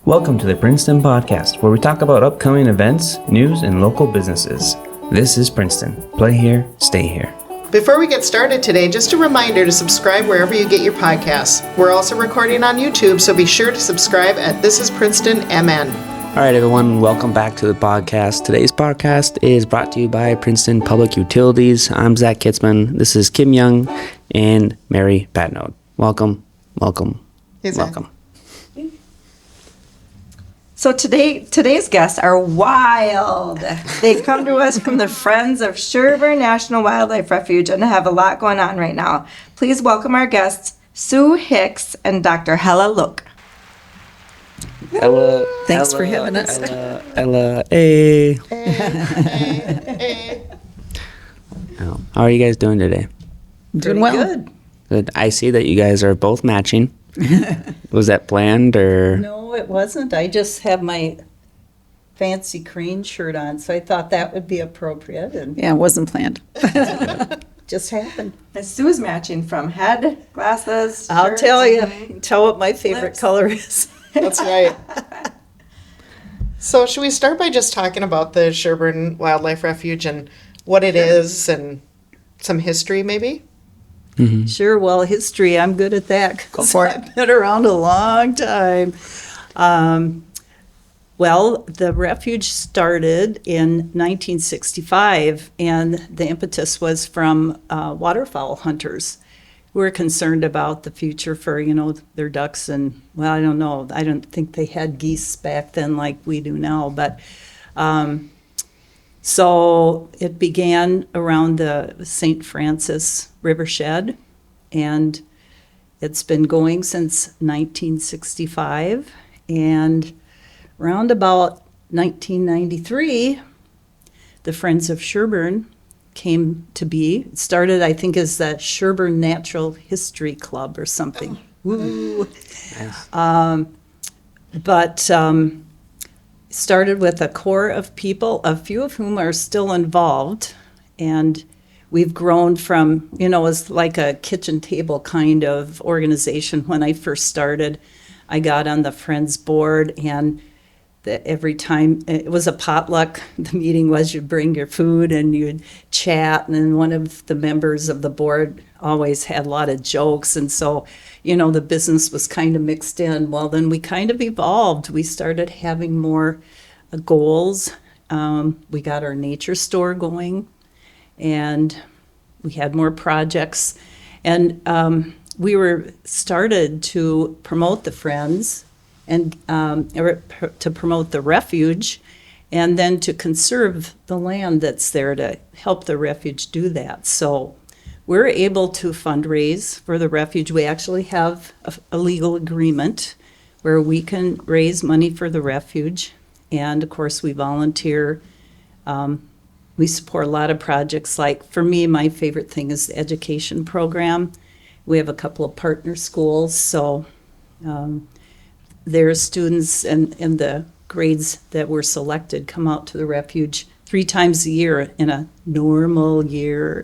Welcome to the Princeton Podcast, where we talk about upcoming events, news, and local businesses. This is Princeton. Play here, stay here. Before we get started today, just a reminder to subscribe wherever you get your podcasts. We're also recording on YouTube, so be sure to subscribe at This is Princeton MN. All right, everyone, welcome back to the podcast. Today's podcast is brought to you by Princeton Public Utilities. I'm Zach Kitzman. This is Kim Young and Mary Patnode. Welcome. Hey, Zach. Welcome. So today's guests are wild. They come to us from the Friends of Sherburne National Wildlife Refuge and have a lot going on right now. Please welcome our guests, Sue Hicks and Dr. Hella Look. Ella. Thanks for having us. Ella. Hey. Hey. How are you guys doing today? Doing well. Good. Good. I see that you guys are both matching. Was that planned or? No, it wasn't. I just have my fancy Crane shirt on, so I thought that would be appropriate, and Yeah, it wasn't planned. just happened. And Sue's matching from head, glasses, I'll shirts, tell you, and- tell what my favorite Lips. color is. That's right. So should we start by just talking about the Sherburne Wildlife Refuge and what it is and some history maybe? Sure, well, history, I'm good at that. Go for it. I've been around a long time. Well, the refuge started in 1965, and the impetus was from waterfowl hunters who were concerned about the future for, their ducks and, well, I don't know. I don't think they had geese back then like we do now, but so it began around the St. Francis Rivershed, and it's been going since 1965. And around about 1993, the Friends of Sherburne came to be. It started, I think, as the Sherburne Natural History Club or something. Woo! Nice. But started with a core of people, a few of whom are still involved, and we've grown from, it was like a kitchen table kind of organization. When I first started, I got on the Friends board, and every time it was a potluck. The meeting was you'd bring your food and you'd chat, and then one of the members of the board always had a lot of jokes, and so the business was kind of mixed in. Well, then we kind of evolved. We started having more goals. We got our nature store going, and we had more projects, and we were started to promote the Friends and to promote the refuge, and then to conserve the land that's there to help the refuge do that. So we're able to fundraise for the refuge. We actually have a legal agreement where we can raise money for the refuge. And of course, we volunteer. We support a lot of projects. Like, for me, my favorite thing is the education program. We have a couple of partner schools, so their students and the grades that were selected come out to the refuge 3 times a year in a normal year,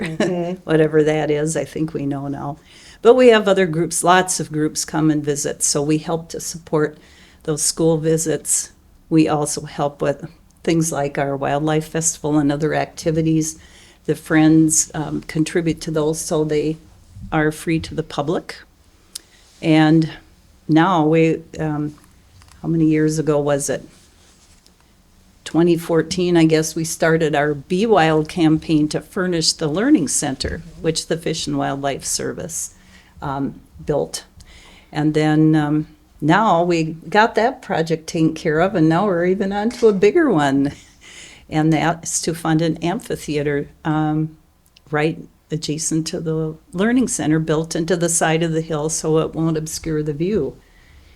whatever that is, I think we know now. But we have other groups, lots of groups come and visit, so we help to support those school visits. We also help with things like our wildlife festival and other activities. The Friends contribute to those, so they are free to the public. And now we, how many years ago was it? 2014, I guess, we started our Be Wild campaign to furnish the learning center, which the Fish and Wildlife Service built. And then now we got that project taken care of, and now we're even on to a bigger one. And that is to fund an amphitheater right adjacent to the learning center, built into the side of the hill so it won't obscure the view.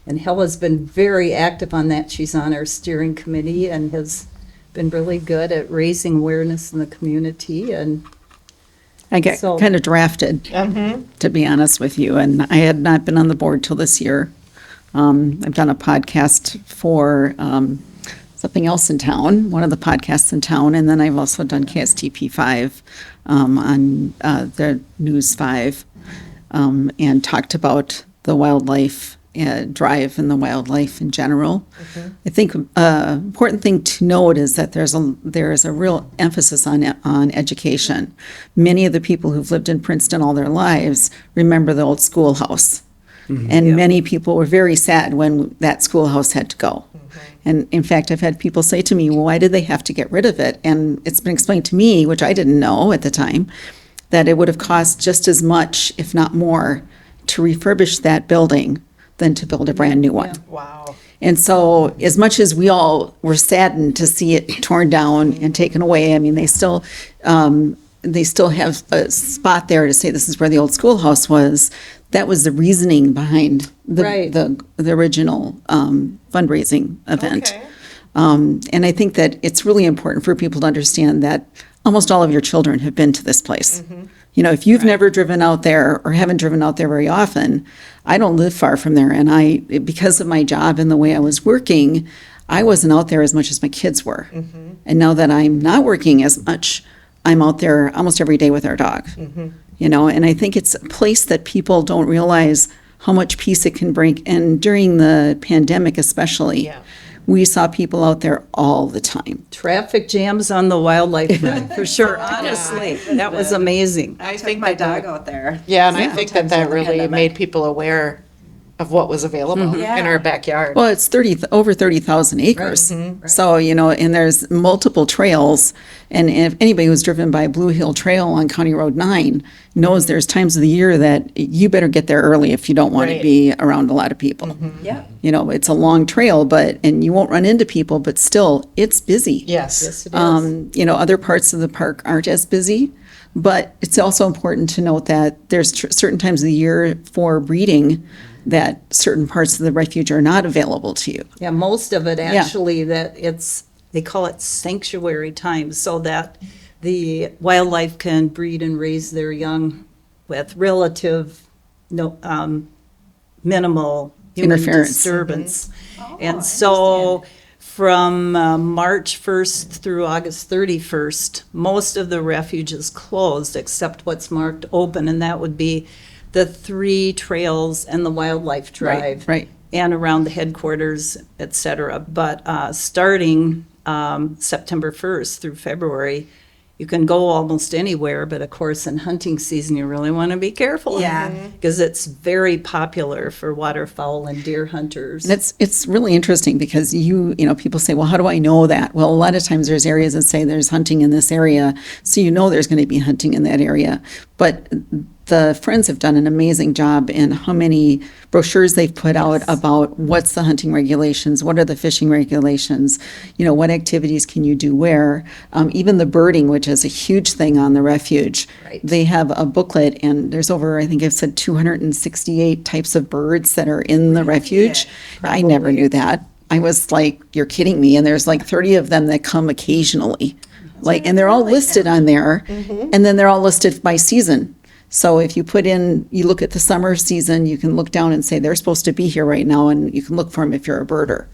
And Hella's been very active on that. She's on our steering committee and has been really good at raising awareness in the community. And I got So- kind of drafted, to be honest with you, and I had not been on the board till this year. I've done a podcast for something else in town, one of the podcasts in town, and then I've also done KSTP 5 on the News 5, and talked about the wildlife drive in the wildlife in general. I think important thing to note is that there is a real emphasis on education. Many of the people who've lived in Princeton all their lives remember the old schoolhouse. And many people were very sad when that schoolhouse had to go. And in fact, I've had people say to me, well, why did they have to get rid of it? And it's been explained to me, which I didn't know at the time, that it would have cost just as much, if not more, to refurbish that building than to build a brand new one. Wow. And so as much as we all were saddened to see it torn down and taken away, I mean, they still have a spot there to say this is where the old schoolhouse was. That was the reasoning behind the original fundraising event. Okay. And I think that it's really important for people to understand that almost all of your children have been to this place. You know, if you've never driven out there or haven't driven out there very often, I don't live far from there. And because of my job and the way I was working, I wasn't out there as much as my kids were. And now that I'm not working as much, I'm out there almost every day with our dog. You know, and I think it's a place that people don't realize how much peace it can bring. And during the pandemic especially, we saw people out there all the time. Traffic jams on the wildlife run, for sure, honestly. That was amazing. I took my dog out there. Yeah, and I think that Sometimes in the really pandemic. made people aware of what was available Yeah. in our backyard. Well, it's over 30,000 acres. So, you know, and there's multiple trails. And if anybody who's driven by Blue Hill Trail on County Road 9 knows there's times of the year that you better get there early if you don't want Right. to be around a lot of people. Yeah. You know, it's a long trail, and you won't run into people, but still, it's busy. Yes. Yes, it is. You know, other parts of the park aren't as busy, but it's also important to note that there's certain times of the year for breeding that certain parts of the refuge are not available to you. Yeah, most of it actually, they call it sanctuary time, so that the wildlife can breed and raise their young with minimal human Interference. disturbance. And so from March 1st through August 31st, most of the refuge is closed except what's marked open, and that would be the 3 trails and the wildlife drive. Right. And around the headquarters, et cetera. But starting September 1st through February, you can go almost anywhere, but of course in hunting season, you really want to be careful. Yeah. Because it's very popular for waterfowl and deer hunters. And it's really interesting because you know, people say, well, how do I know that? Well, a lot of times there's areas that say there's hunting in this area, so you know there's going to be hunting in that area. But the Friends have done an amazing job in how many brochures they've put out about what's the hunting regulations, what are the fishing regulations, you know, what activities can you do where. Even the birding, which is a huge thing on the refuge. Right. They have a booklet, and there's over, I think I've said 268 types of birds that are in the refuge. I never knew that. I was like, you're kidding me. And there's like 30 of them that come occasionally. And they're all listed on there, and then they're all listed by season. So if you you look at the summer season, you can look down and say they're supposed to be here right now, and you can look for them if you're a birder.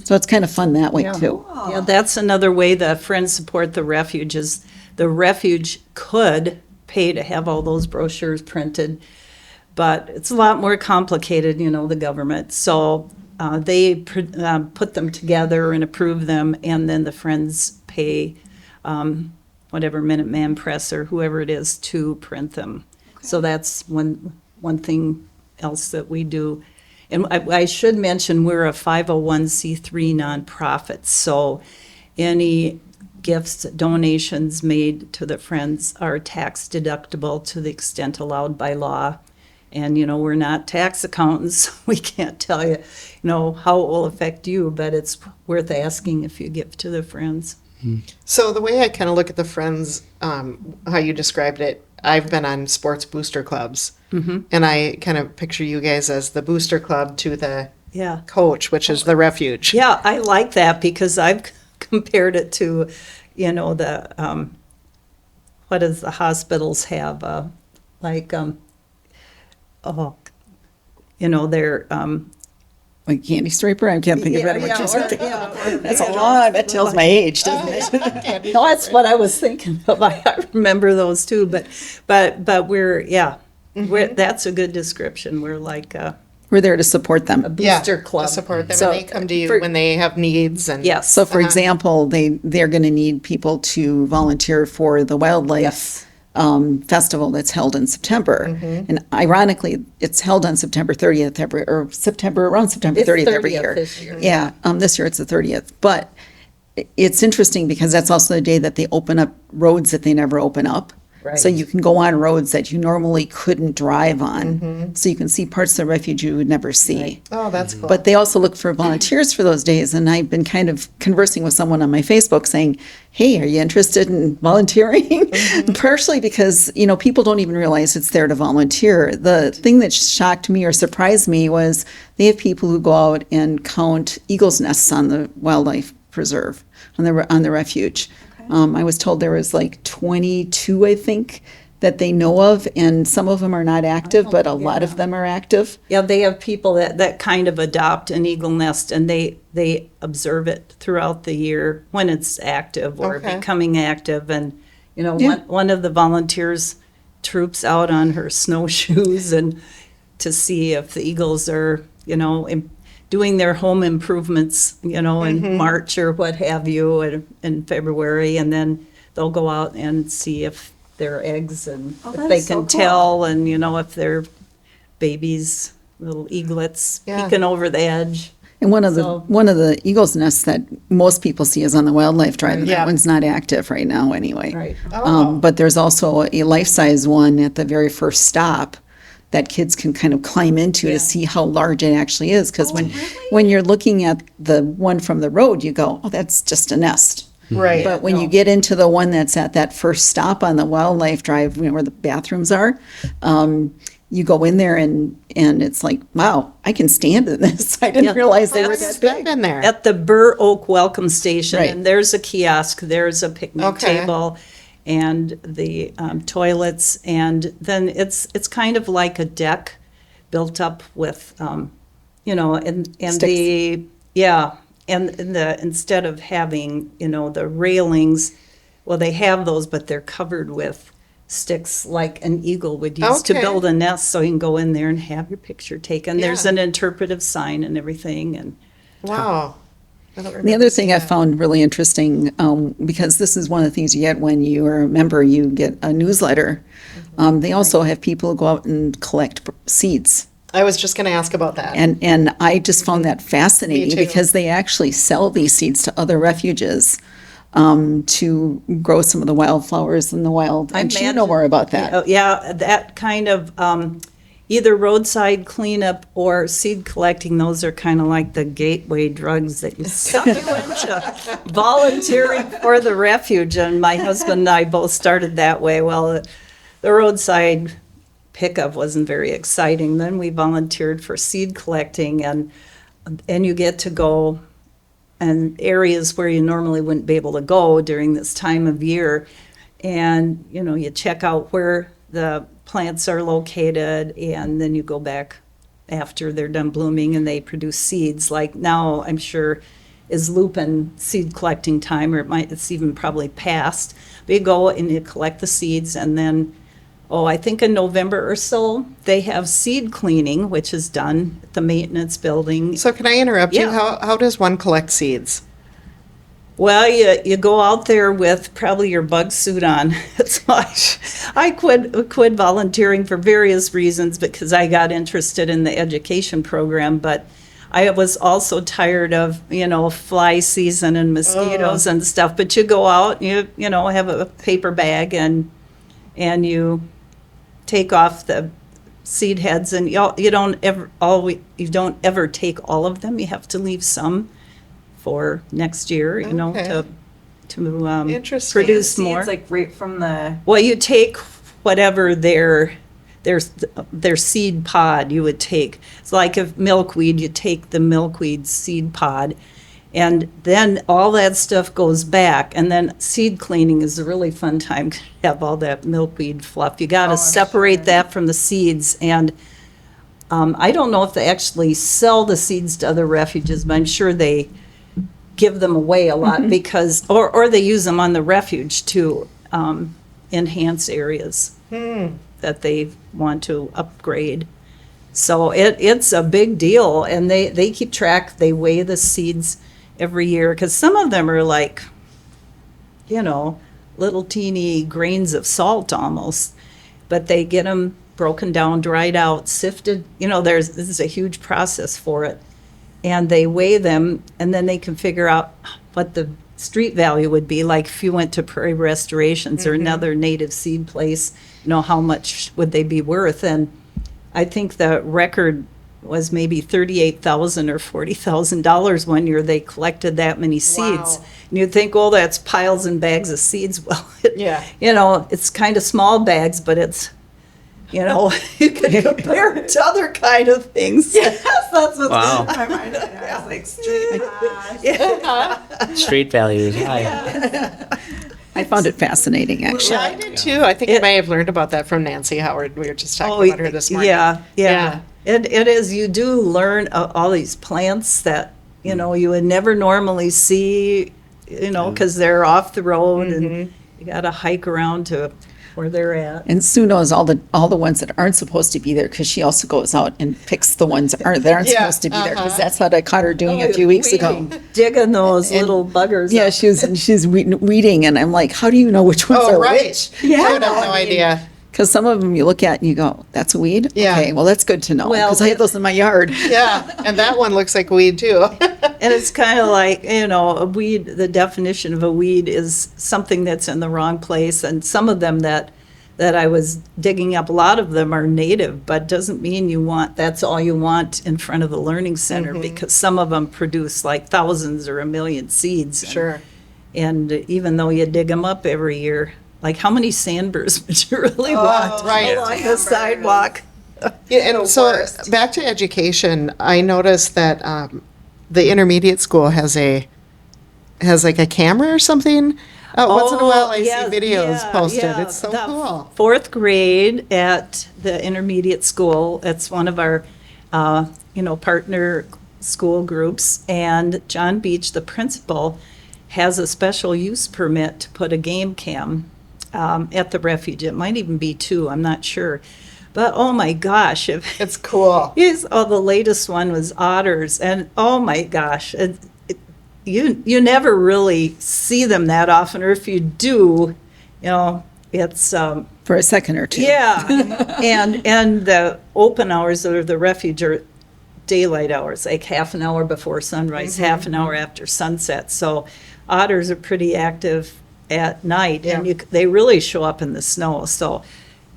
So it's kind of fun that way too. Yeah, that's another way the Friends support the refuge is the refuge could pay to have all those brochures printed, but it's a lot more complicated, you know, the government. So they put them together and approve them, and then the Friends pay whatever Minuteman Press or whoever it is to print them. So that's one thing else that we do. And I should mention, we're a 501c3 nonprofit, so any gifts, donations made to the Friends are tax deductible to the extent allowed by law. And, you know, we're not tax accountants. We can't tell you, you know, how it will affect you, but it's worth asking if you give to the Friends. So the way I kind of look at the Friends, how you described it, I've been on sports booster clubs, and I kind of picture you guys as the booster club to the Yeah. coach, which is the refuge. Yeah, I like that because I've compared it to, you know, the, what does the hospitals have? You know, they're, Like Candy Striper, I can't think of it. That's a lot. That tells my age, doesn't it? no, that's what I was thinking of. I remember those too, but we're, yeah, that's a good description. We're like, We're there to support them. Booster club. To support them, So, and they come to you for- when they have needs. And Yes. So, for example, they're going to need people to volunteer for the wildlife Yes. festival that's held in September. And ironically, it's held on September 30th around September It's 30th every 30th year. this year. Yeah, this year it's the 30th. But it's interesting because that's also the day that they open up roads that they never open up. So Right. you can go on roads that you normally couldn't drive on. So you can see parts of the refuge you would never see. oh, that's cool. But they also look for volunteers for those days. And I've been kind of conversing with someone on my Facebook saying, hey, are you interested in volunteering? Partially because, people don't even realize it's there to volunteer. The thing that shocked me or surprised me was they have people who go out and count eagles' nests on the wildlife preserve, on the refuge. I was told there was like 22, I think, that they know of, and some of them are not active, but a lot of them are active. Yeah, they have people that kind of adopt an eagle nest, and they observe it throughout the year when it's active or Okay. becoming active. And, Yeah. one of the volunteers troops out on her snowshoes and to see if the eagles are, doing their home improvements, in March or what have you, in February, and then they'll go out and see if they're eggs and Oh, if that they is so can cool. tell, and if they're babies, little eaglets Yeah. peeking over the edge. And one of So- the eagle's nests that most people see is on the wildlife drive. And Yeah. that one's not active right now anyway. Right. But there's also a life-size one at the very first stop that kids can kind of climb into to see how large it actually is. Because when you're looking at the one from the road, you go, oh, that's just a nest. right. But when you get into the one that's at that first stop on the wildlife drive, where the bathrooms are, you go in there and it's like, wow, I can stand in this. I didn't realize they were I've that big. been there. At the Burr Oak Welcome Station, Right. and there's a kiosk, there's a picnic Okay. table, and the toilets, and then it's kind of like a deck built up with, and the instead of having the railings, well, they have those, but they're covered with sticks like an eagle would use to Okay. build a nest, so you can go in there and have your picture taken. There's Yeah. an interpretive sign and everything, and Wow. I don't The remember other thing seeing I that. found really interesting, because this is one of the things you get when you are a member, you get a newsletter. They also have people who go out and collect seeds. I was just going to ask about that. And I just found that fascinating too. because they actually sell these seeds to other refuges to grow some of the wildflowers and the wild. And you know imagine- more about that. Oh, yeah, that kind of either roadside cleanup or seed collecting. Those are kind of like the gateway drugs that you suck you into volunteering for the refuge. And my husband and I both started that way. Well, the roadside pickup wasn't very exciting. Then we volunteered for seed collecting, and you get to go and areas where you normally wouldn't be able to go during this time of year. And, you check out where the plants are located, and then you go back after they're done blooming and they produce seeds. Like now, I'm sure is lupin seed collecting time, or it's even probably past. But you go and you collect the seeds, and then, I think in November or so, they have seed cleaning, which is done at the maintenance building. So can I interrupt you? Yeah. How does one collect seeds? Well, you go out there with probably your bug suit on. It's why I quit volunteering for various reasons, because I got interested in the education program, but I was also tired of, fly season and mosquitoes and stuff. But you go out, you have a paper bag, and you take off the seed heads, and you don't ever take all of them. You have to leave some for next year, Okay. to Interesting. produce more. Seeds, like right from the. Well, you take whatever their seed pod you would take. It's like if milkweed, you take the milkweed seed pod, and then all that stuff goes back. And then seed cleaning is a really fun time to have all that milkweed fluff. You got to separate that from the seeds. And I don't know if they actually sell the seeds to other refuges, but I'm sure they give them away a lot because, or they use them on the refuge to enhance areas that they want to upgrade. So it's a big deal, and they keep track, they weigh the seeds every year, because some of them are like, little teeny grains of salt almost, but they get them broken down, dried out, sifted, this is a huge process for it. And they weigh them, and then they can figure out what the street value would be, like if you went to Prairie Restorations or another native seed place, how much would they be worth? And I think the record was maybe $38,000 or $40,000 one year they collected that many seeds. Wow. And you'd think, well, that's piles and bags of seeds. Well, it's kind of small bags, but it's, you can compare it to other kind of things. Yes, that's what's Wow. in my mind. I was like, street hash. Street value is high. I found it fascinating, actually. Yeah, I did too. I think I may have learned about that from Nancy Howard. We were just talking about her this morning. Yeah. It is, you do learn all these plants that, you would never normally see, because they're off the road and you got to hike around to where they're at. And Sue knows all the ones that aren't supposed to be there, because she also goes out and picks the ones that aren't supposed to be there, because that's what I caught her doing a few weeks ago. Digging those little buggers. Yeah, up. she's weeding, and I'm like, how do you know which ones Oh, are right. which? I would have no idea. Because some of them you look at and you go, that's a weed? Yeah. Okay, well, that's good to know, Well, because I have those in my yard. Yeah, and that one looks like weed too. And it's kind of like, a weed, the definition of a weed is something that's in the wrong place. And some of them that I was digging up, a lot of them are native, but doesn't mean that's all you want in front of the learning center, because some of them produce like thousands or a million seeds. Sure. And even though you dig them up every year, like how many sandburrs would you really want right. along the sidewalk? Yeah, and so back to education, I noticed that the intermediate school has like a camera or something. Once in a while, I see videos posted. It's so cool. Fourth grade at the intermediate school. It's one of our, partner school groups. And John Beach, the principal, has a special use permit to put a game cam at the Refuge. It might even be 2. I'm not sure. But oh my gosh, It's cool. the latest one was otters, and oh my gosh, you never really see them that often, or if you do, it's For a second or two. yeah, and the open hours of the Refuge are daylight hours, like half an hour before sunrise, half an hour after sunset. So otters are pretty active at night, and they really show up in the snow. So,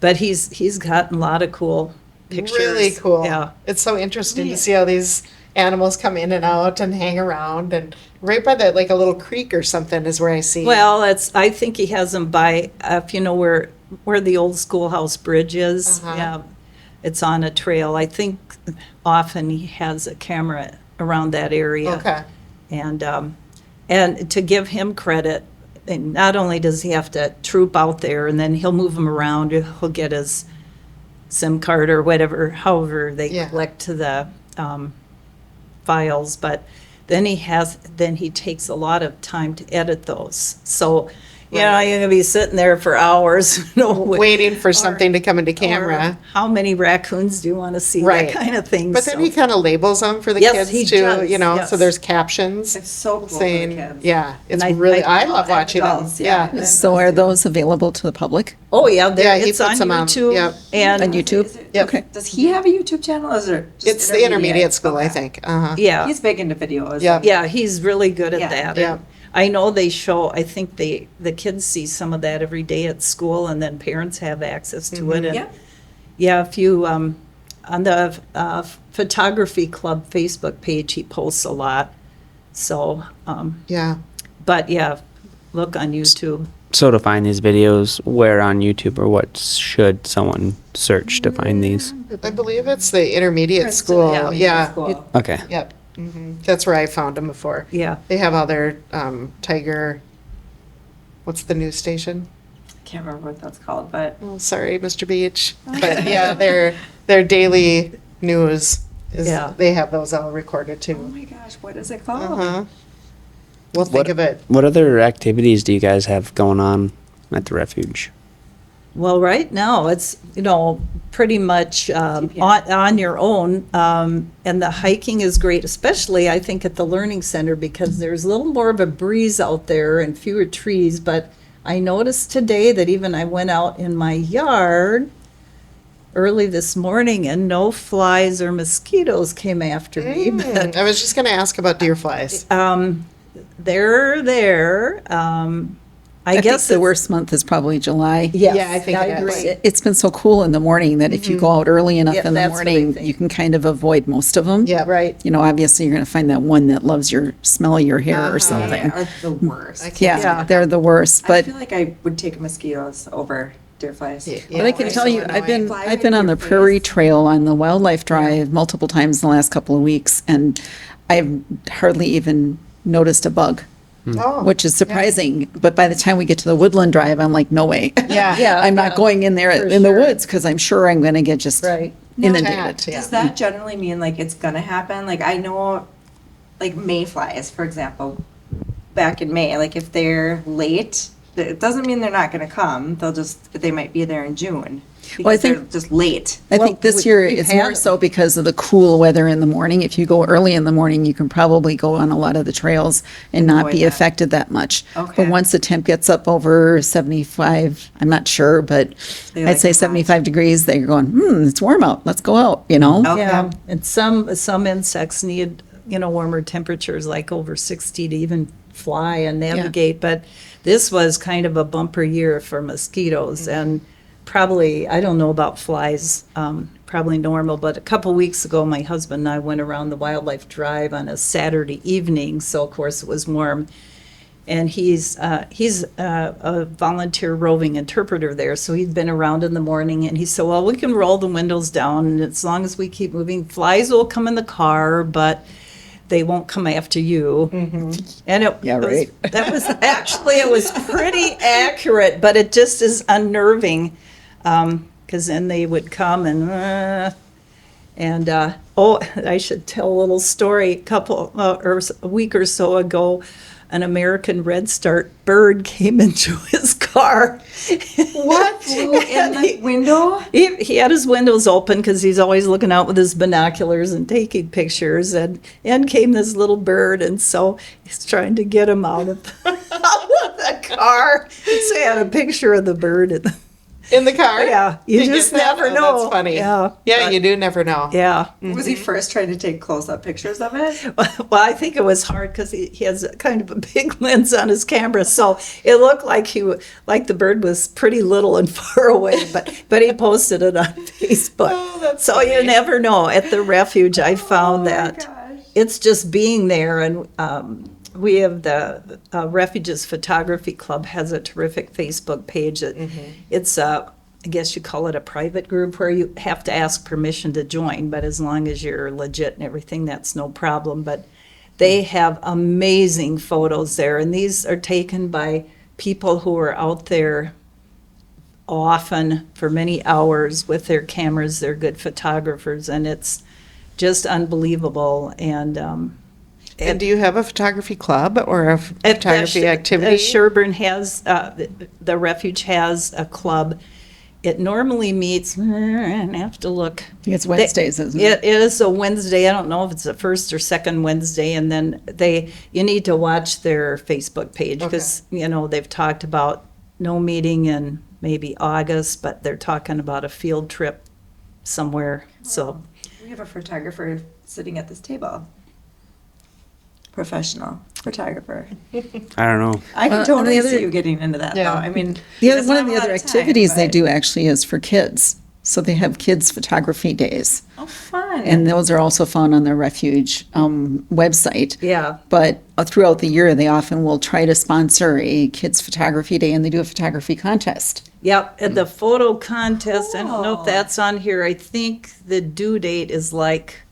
but he's gotten a lot of cool pictures. Really cool. Yeah. It's so interesting to see how these animals come in and out and hang around, and right by that, like a little creek or something is where I see. Well, I think he has them by, if you know where the old schoolhouse bridge is. Yeah, it's on a trail. I think often he has a camera around that area. Okay. And to give him credit, and not only does he have to troop out there, and then he'll move them around, he'll get his SIM card or whatever, however they collect to the files, but then he takes a lot of time to edit those. So, you're going to be sitting there for hours, waiting for something to come into camera. or how many raccoons do you want to see? Right. That kind of thing. But then So- he kind of labels them for the Yes, he kids too, does, yes. so there's captions It's so cool for the saying, kids. yeah, it's And really, I love love that watching them. adults, yeah. Yeah. So are those available to the public Oh, yeah, Yeah, he it's puts on them on, YouTube. yep. And on YouTube? Is it- Yep. Okay. Does he have a YouTube channel? Or is it just It's the intermediate school, I Okay. think. Uh-huh. yeah. He's big into videos. Yep. Yeah, he's really good at Yeah. that. Yeah. And I know they show, I think the kids see some of that every day at school, and then parents have access to it. And Yeah. yeah, if you, on the photography club Facebook page, he posts a lot. So, Yeah. but yeah, look on YouTube. So to find these videos, where on YouTube or what should someone search to find these? I believe it's the intermediate Princeton, school. Yeah. School. Okay. Yep. That's where I found them before. Yeah. They have all their Tiger, what's the news station? Can't remember what that's called, but Oh, sorry, Mr. Beach. But yeah, their daily news is, Yeah. they have those all recorded oh too. my gosh, what is it called? Uh-huh. We'll think of it. What other activities do you guys have going on at the refuge? Well, right now, it's, pretty much on your own. And the hiking is great, especially, I think, at the Learning Center, because there's a little more of a breeze out there and fewer trees. But I noticed today that even I went out in my yard early this morning and no flies or mosquitoes came after me. But I was just going to ask about deer flies. they're there. I think guess the worst month is probably July. Yes, Yeah, I think it is. It's been so cool in the morning that if you go out early enough Yeah, in the that's what I morning, think. you can kind of avoid most of them. Yeah. Right. Obviously you're going to find that one that loves your smell of your hair or something. Are the worst. Yeah, Yeah. they're the worst. I But feel like I would take mosquitoes over deer flies. But I can Yeah, tell you, so I've been annoying. I've been on the Prairie Trail on the Wildlife Drive multiple times in the last couple of weeks, and I've hardly even noticed a bug, Oh, which is surprising. But by the time we get to the Woodland Drive, I'm like, no way. yeah. I'm not going in there in the woods because I'm sure I'm going to get just Right. inundated. Yeah. Does that generally mean like it's gonna happen? Like I know, like mayflies, for example, back in May, like if they're late, it doesn't mean they're not gonna come. They might be there in June. Well, I Because they're think- just late. I Well, think this year we've it's had more them. so because of the cool weather in the morning. If you go early in the morning, you can probably go on a lot of the trails and not Avoid be that. affected that much. Okay. But once the temp gets up over 75, I'm not sure, but They I'd like say it hot. 75 degrees, they're going, it's warm out. Let's go out, Okay. Yeah, and some insects need, warmer temperatures, like over 60 to even fly and navigate. But this was kind of a bumper year for mosquitoes, and probably, I don't know about flies, probably normal, but a couple weeks ago, my husband and I went around the Wildlife Drive on a Saturday evening, so of course it was warm. And he's a volunteer roving interpreter there, so he'd been around in the morning, and he said, well, we can roll the windows down, and as long as we keep moving, flies will come in the car, but they won't come after you. And that was actually, it was pretty accurate, but it just is unnerving, because then they would come and I should tell a little story. A week or so ago, an American redstart bird came into his car. What? In the window? He had his windows open because he's always looking out with his binoculars and taking pictures, and came this little bird, and so he's trying to get him out of the car. So he had a picture of the bird. In the car? Yeah, you get just that? never Oh, know. That's funny. Yeah, Yeah, you do never know. yeah. Was he first trying to take close-up pictures of it? Well, I think it was hard because he has a kind of a big lens on his camera, so it looked like the bird was pretty little and far away. But he posted it on Facebook. Oh, that's so funny. you never know. At the refuge, I found that it's just being there, and we have the Refuge's Photography Club has a terrific Facebook page. It's I guess you call it a private group where you have to ask permission to join, but as long as you're legit and everything, that's no problem. But they have amazing photos there, and these are taken by people who are out there often for many hours with their cameras. They're good photographers, and it's just unbelievable. And do you have a photography club or a photography activity? Sherburne has, the Refuge has a club. It normally meets, I have to look. I think it's Wednesdays, isn't it? It is a Wednesday. I don't know if it's the first or second Wednesday. And then you need to watch their Facebook page because, they've talked about no meeting in maybe August, but they're talking about a field trip somewhere. So, We have a photographer sitting at this table. Professional photographer. I don't know. I can and totally the other- see you getting into that, Yeah. though. I mean, One it's of not the a lot other of time, activities they but- do actually is for kids. So they have kids photography days. Oh, fun. And those are also found on the Refuge website. yeah. But throughout the year, they often will try to sponsor a kids photography day, and they do a photography contest. Yep, and the photo contest, I don't know if Cool. that's on here. I think the due date is like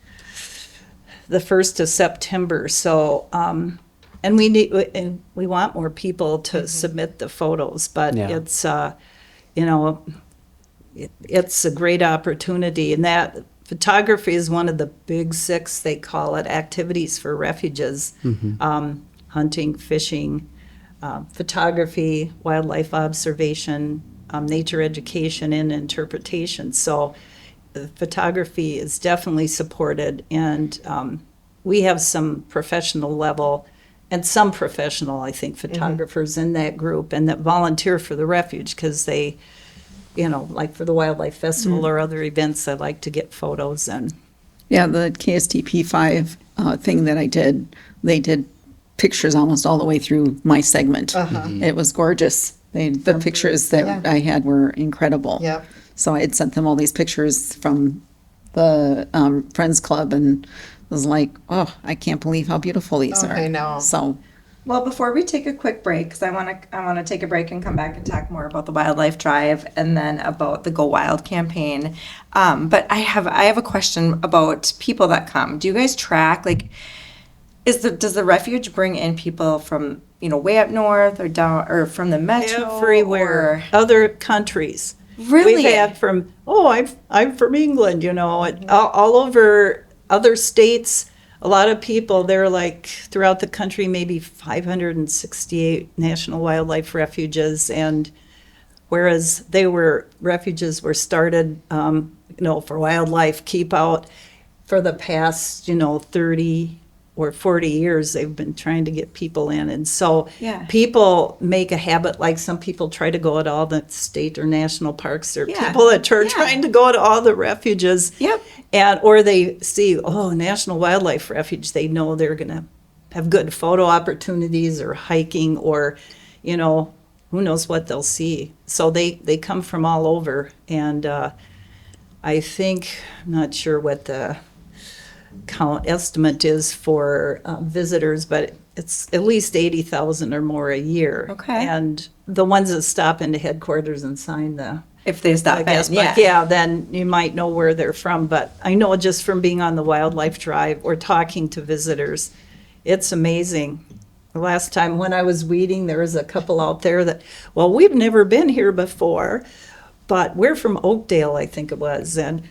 the 1st of September. So, and we want more people to submit the photos, but Yeah. it's, it's a great opportunity. And that photography is one of the big 6, they call it, activities for refuges. Hunting, fishing, photography, wildlife observation, nature education and interpretation. So the photography is definitely supported, and we have some professional level and some professional, I think, photographers in that group and that volunteer for the Refuge because they, like for the Wildlife Festival or other events, they like to get photos. And Yeah, the KSTP 5 thing that I did, they did pictures almost all the way through my segment. It was gorgeous. The pictures that I had were incredible. Yep. So I had sent them all these pictures from the Friends Club and was like, oh, I can't believe how beautiful these are. I know. So Well, before we take a quick break, because I want to take a break and come back and talk more about the Wildlife Drive and then about the Go Wild campaign. But I have a question about people that come. Do you guys track does the Refuge bring in people from way up north or down or from the metro? everywhere, other countries. Really? We've had from, I'm from England, all over other states. A lot of people, they're like throughout the country, maybe 568 national wildlife refuges. And whereas refuges were started, for wildlife keep out for the past, 30 or 40 years, they've been trying to get people in. And so people make a habit, like some people try to go to all the state or national parks. There are people that are trying to go to all the refuges. Yep. Or they see, National Wildlife Refuge, they know they're going to have good photo opportunities or hiking or, who knows what they'll see. So they come from all over. And I think, I'm not sure what the estimate is for visitors, but it's at least 80,000 or more a year. Okay. And the ones that stop into headquarters and sign If they stop in, then you might know where they're from. But I know just from being on the Wildlife Drive or talking to visitors, it's amazing. The last time when I was weeding, there was a couple out there that, we've never been here before, but we're from Oakdale, I think it was, and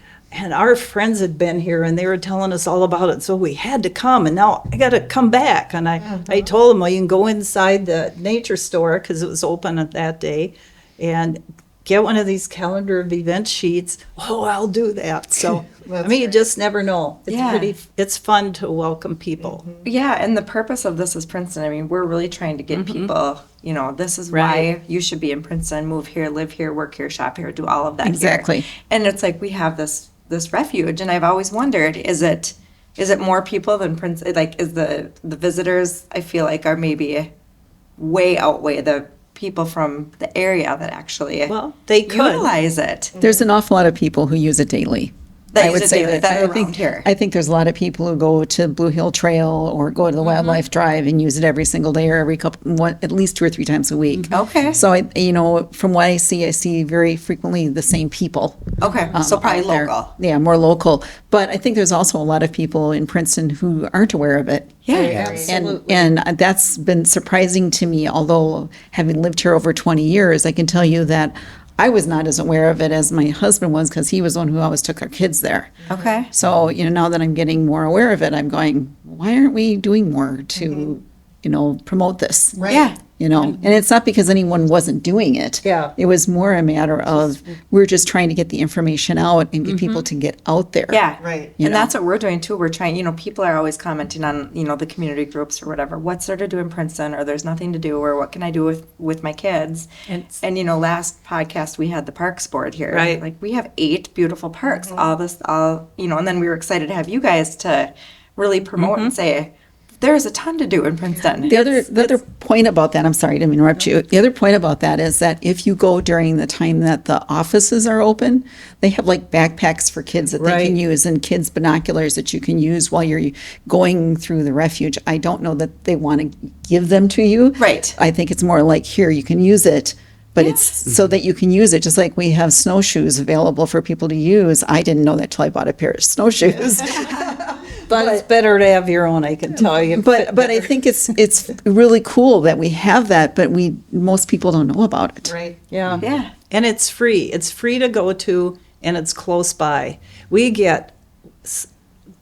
our friends had been here and they were telling us all about it. So we had to come, and now I got to come back. And I told them, you can go inside the nature store because it was open at that day and get one of these calendar of event sheets. I'll do that. So, you just never know. It's it's fun to welcome people. Yeah, and the purpose of this is Princeton. We're really trying to get people, this is why you should be in Princeton, move here, live here, work here, shop here, do all of that Exactly. here. And it's like we have this refuge, and I've always wondered, is it more people than Princeton? Like, is the visitors, I feel like, are maybe way outweigh the people from the area that actually they could utilize it. there's an awful lot of people who use it daily. That I use would it say daily, that are around here. I think there's a lot of people who go to Blue Hill Trail or go to the Wildlife Drive and use it every single day or at least 2 or 3 times a week. Okay. So from what I see very frequently the same people. Okay, so probably out there. local. Yeah, more local. But I think there's also a lot of people in Princeton who aren't aware of it. Yeah, And that's been surprising to me, although having lived here over 20 years, I can tell you that I was not as aware of it as my husband was because he was the one who always took our kids there. Okay. So, now that I'm getting more aware of it, I'm going, why aren't we doing more to, promote this? Right. Yeah. And it's not because anyone wasn't doing it. Yeah. It was more a matter of we're just trying to get the information out and get people to get out there. Yeah. Right. And that's what we're doing too. We're trying, people are always commenting on, the community groups or whatever. What's there to do in Princeton, or there's nothing to do, or what can I do with my kids? And last podcast we had the parks board here. Right. Like we have 8 beautiful parks, and then we were excited to have you guys to really promote and say, there's a ton to do in Princeton. The other point about that, I'm sorry to interrupt you. The other point about that is that if you go during the time that the offices are open, they have like backpacks for kids that they can use and kids binoculars that you can use while you're going through the refuge. I don't know that they want to give them to you. Right. I think it's more like, here, you can use it. But it's so that you can use it, just like we have snowshoes available for people to use. I didn't know that till I bought a pair of snowshoes. But it's better to have your own, I can tell you. But I think it's really cool that we have that, but most people don't know about it. Right. Yeah. Yeah. And it's free. It's free to go to, and it's close by. We get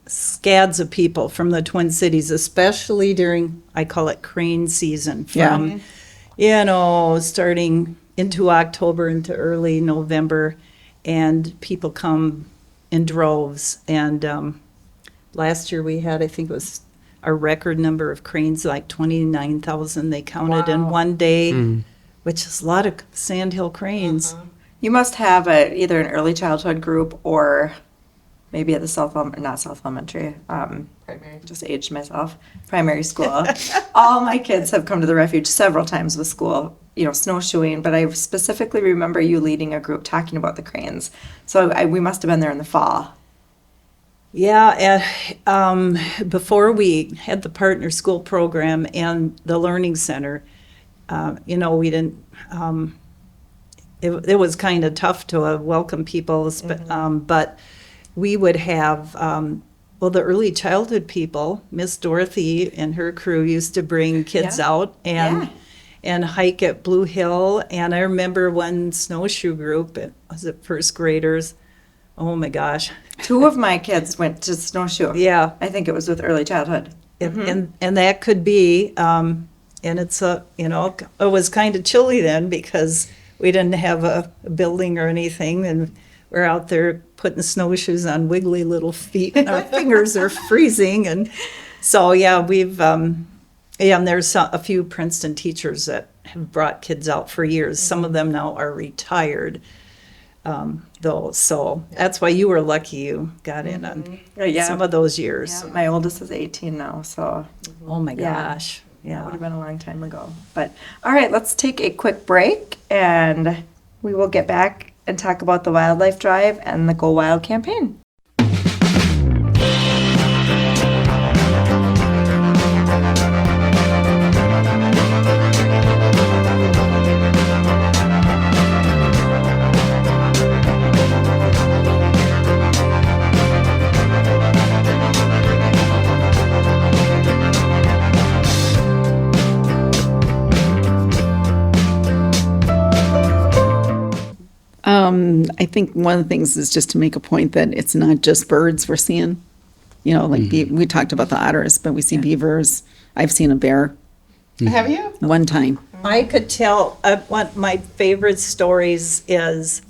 scads of people from the Twin Cities, especially during, I call it crane season, from, starting into October, into early November, and people come in droves. And last year we had, I think it was a record number of cranes, like 29,000 they counted in one day, which is a lot of sandhill cranes. You must have either an early childhood group or maybe at the not South Elementary, Primary. just aged myself, primary school. All my kids have come to the Refuge several times with school, snowshoeing, but I specifically remember you leading a group talking about the cranes. So we must have been there in the fall. Yeah, before we had the partner school program and the learning center, we didn't. It was kind of tough to welcome people, but we would have. The early childhood people, Miss Dorothy and her crew used to bring kids out and hike at Blue Hill. And I remember one snowshoe group. Was it first graders? Oh my gosh. 2 of my kids went to snowshoe. Yeah. I think it was with early childhood. And that could be, and it's it was kind of chilly then because we didn't have a building or anything, and we're out there putting snowshoes on wiggly little feet, and our fingers are freezing. And so, we've, and there's a few Princeton teachers that have brought kids out for years. Some of them now are retired. Though, so that's why you were lucky you got in on some of those years. Yeah, my oldest is 18 now, so Oh my gosh. that would have been a long time ago. But all right, let's take a quick break, and we will get back and talk about the wildlife drive and the Go Wild campaign. I think one of the things is just to make a point that it's not just birds we're seeing. We talked about the otters, but we see beavers. I've seen a bear Have you? one time. I could tell, one of my favorite stories is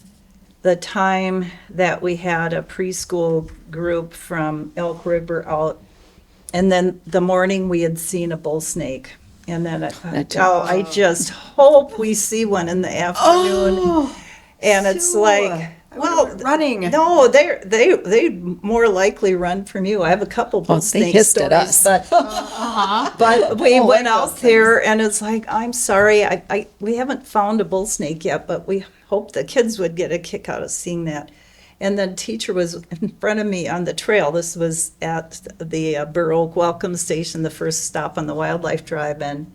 the time that we had a preschool group from Elk River out, and then the morning we had seen a bull snake. And then I thought, I just hope we see one in the afternoon. And it's like, running. No, they more likely run from you. I have a couple bull They snake hissed stories, at us. but we went out there, and it's like, I'm sorry, we haven't found a bull snake yet, but we hope the kids would get a kick out of seeing that. And then teacher was in front of me on the trail. This was at the Burr Oak Welcome Station, the first stop on the wildlife drive, and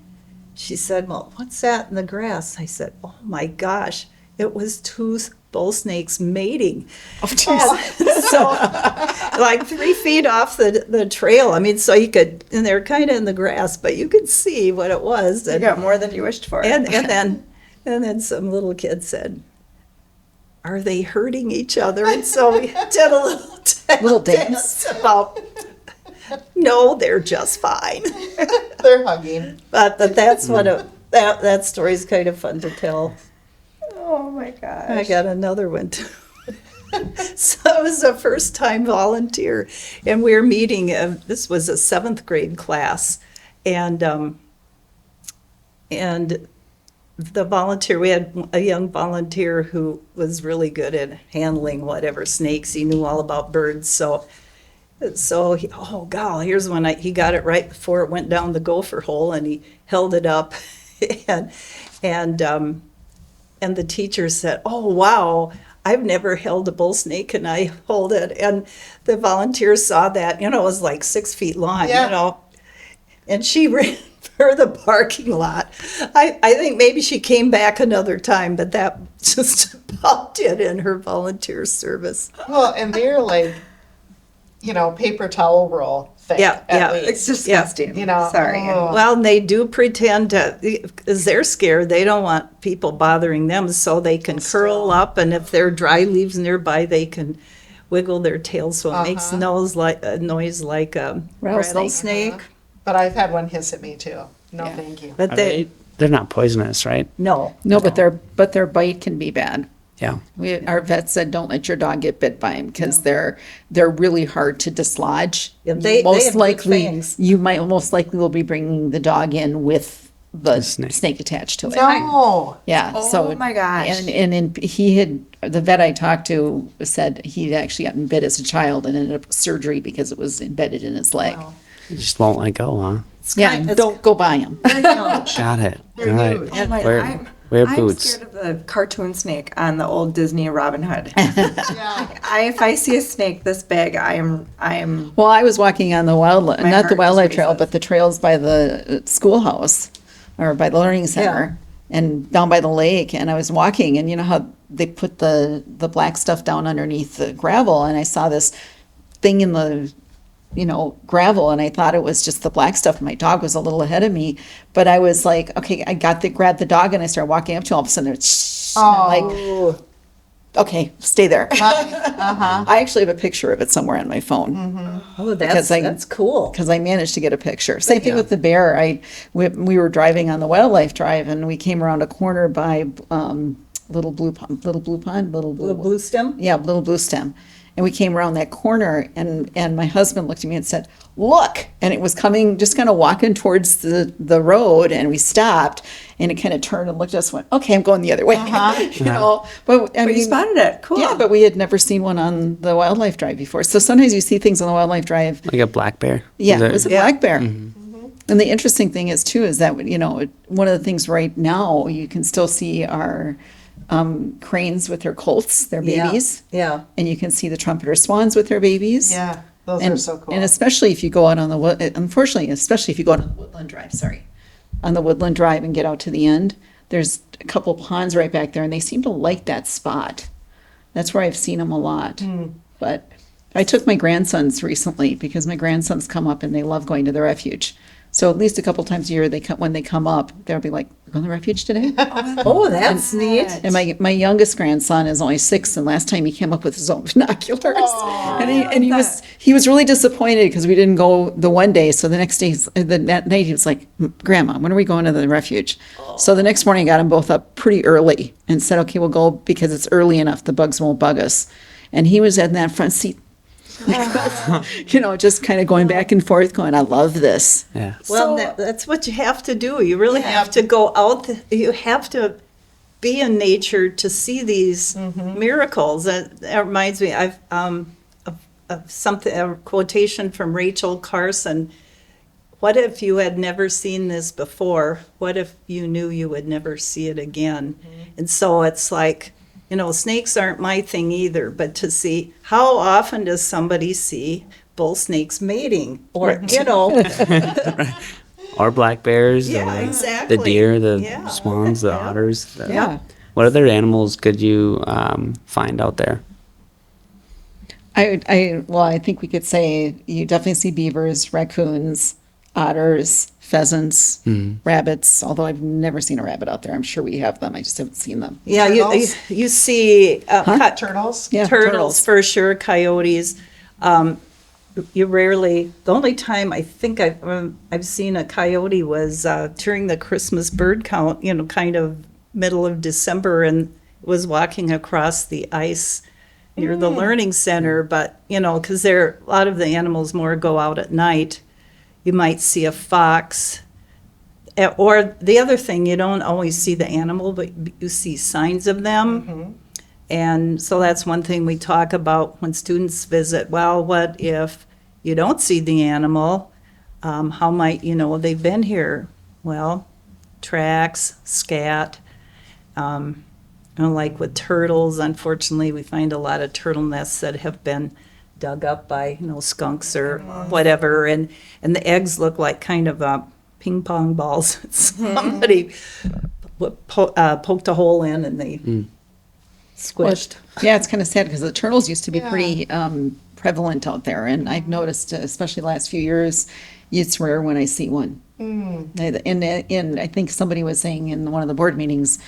she said, "Well, what's that in the grass?" I said, "Oh my gosh, it was 2 bull snakes mating." So, like 3 feet off the trail. I mean, so you could, and they're kind of in the grass, but you could see what it was. You got more than you wished for. And then some little kid said, "Are they hurting each other?" And so we did a little dance about, no, they're just fine. They're hugging. But that's that story's kind of fun to tell. Oh my gosh. I got another one too. So I was a first-time volunteer, and we were meeting. This was a 7th grade class, and the volunteer. We had a young volunteer who was really good at handling whatever snakes. He knew all about birds. So he, oh golly, here's one. He got it right before it went down the gopher hole, and he held it up, and the teacher said, "Oh, wow, I've never held a bull snake, and I hold it." And the volunteer saw that, it was like 6 feet long, and she ran for the parking lot. I think maybe she came back another time, but that just about did in her volunteer service. Well, and they're like, paper towel roll thick. At least. It's disgusting. Sorry. Oh. Well, and they do pretend to, because they're scared. They don't want people bothering them, so they can curl up, and if there are dry leaves nearby, they can wiggle their tails, so it makes a noise like a rattlesnake. But I've had one hiss at me too. No, thank you. But They're not poisonous, right? no. No, but their bite can be bad. Yeah. Our vet said, don't let your dog get bit by them because they're really hard to dislodge. Yeah, they most have good likely, fangs. you might most likely will be bringing the dog in with the snake. snake attached to it. No. Yeah. Oh so my gosh. And the vet I talked to said he'd actually gotten bit as a child and ended up with surgery because it was embedded in his leg. You just won't let go, huh? Yeah. kind- Don't go by him. Got it. All right. Oh my, Wear I'm boots. scared of the cartoon snake on the old Disney Robin Hood. Yeah. If I see a snake this big, I am. Well, I was walking on the wildlife, My not the heart wildlife just trail, races. but the trails by the schoolhouse or by the learning center and down by the lake. And I was walking, and you know how they put the black stuff down underneath the gravel, and I saw this thing in the gravel, and I thought it was just the black stuff. My dog was a little ahead of me, but I was like, okay, grabbed the dog, and I started walking up to him. All of a sudden, it's like, okay, stay there. I actually have a picture of it somewhere on my phone. Oh, Because that's cool. Because I managed to get a picture. Same thing with the bear. We were driving on the wildlife drive, and we came around a corner by Little Blue Pond, Little blue stem? yeah, Little Blue Stem. And we came around that corner, and my husband looked at me and said, "Look!" And it was coming, just kind of walking towards the road, and we stopped, and it kind of turned and looked at us and went, "Okay, I'm going the other way." But I But you mean, spotted it. Cool. yeah, but we had never seen one on the wildlife drive before. So sometimes you see things on the wildlife drive. Like a black bear. Yeah, Is it was a that- black bear. And the interesting thing is too, is that, one of the things right now, you can still see our cranes with their colts, their babies. Yeah. And you can see the trumpeter swans with their babies. Yeah. Those And, are so cool. and especially if you go out on unfortunately, especially if you go out on the woodland drive, on the woodland drive and get out to the end, there's a couple ponds right back there, and they seem to like that spot. That's where I've seen them a lot. But I took my grandsons recently because my grandsons come up and they love going to the refuge. So at least a couple times a year, when they come up, they'll be like, "We're going to the refuge today?" Oh, that's neat. And my youngest grandson is only 6, and last time he came up with his own binoculars, and he was really disappointed because we didn't go the one day. So the next day, that night, he was like, "Grandma, when are we going to the refuge?" So the next morning, I got them both up pretty early and said, "Okay, we'll go because it's early enough. The bugs won't bug us." And he was in that front seat. Just kind of going back and forth, going, "I love this." Yeah. Well, that's what you have to do. You really have to go out. You have to be in nature to see these miracles. That reminds me, I've of something, a quotation from Rachel Carson. What if you had never seen this before? What if you knew you would never see it again? And so it's like, snakes aren't my thing either, but to see how often does somebody see bull snakes mating or, Or black bears. Yeah, or exactly. The deer, the Yeah. swans, the Yeah. otters. Yeah. What other animals could you find out there? I think we could say you definitely see beavers, raccoons, otters, pheasants, rabbits, although I've never seen a rabbit out there. I'm sure we have them. I just haven't seen them. Yeah, you Turtles? you see Turtles? Yeah, turtles for sure, coyotes. You rarely. The only time I think I've seen a coyote was during the Christmas bird count. Kind of middle of December, and was walking across the ice near the learning center. But because a lot of the animals more go out at night. You might see a fox. Or the other thing, you don't always see the animal, but you see signs of them. And so that's one thing we talk about when students visit. Well, what if you don't see the animal? How might you know they've been here? Well, tracks, scat. Like with turtles, unfortunately, we find a lot of turtle nests that have been dug up by skunks or whatever, and the eggs look like kind of ping pong balls. Somebody poked a hole in and they squished. Yeah, it's kind of sad because the turtles used to be pretty prevalent out there, and I've noticed, especially the last few years, it's rare when I see one. And I think somebody was saying in one of the board meetings,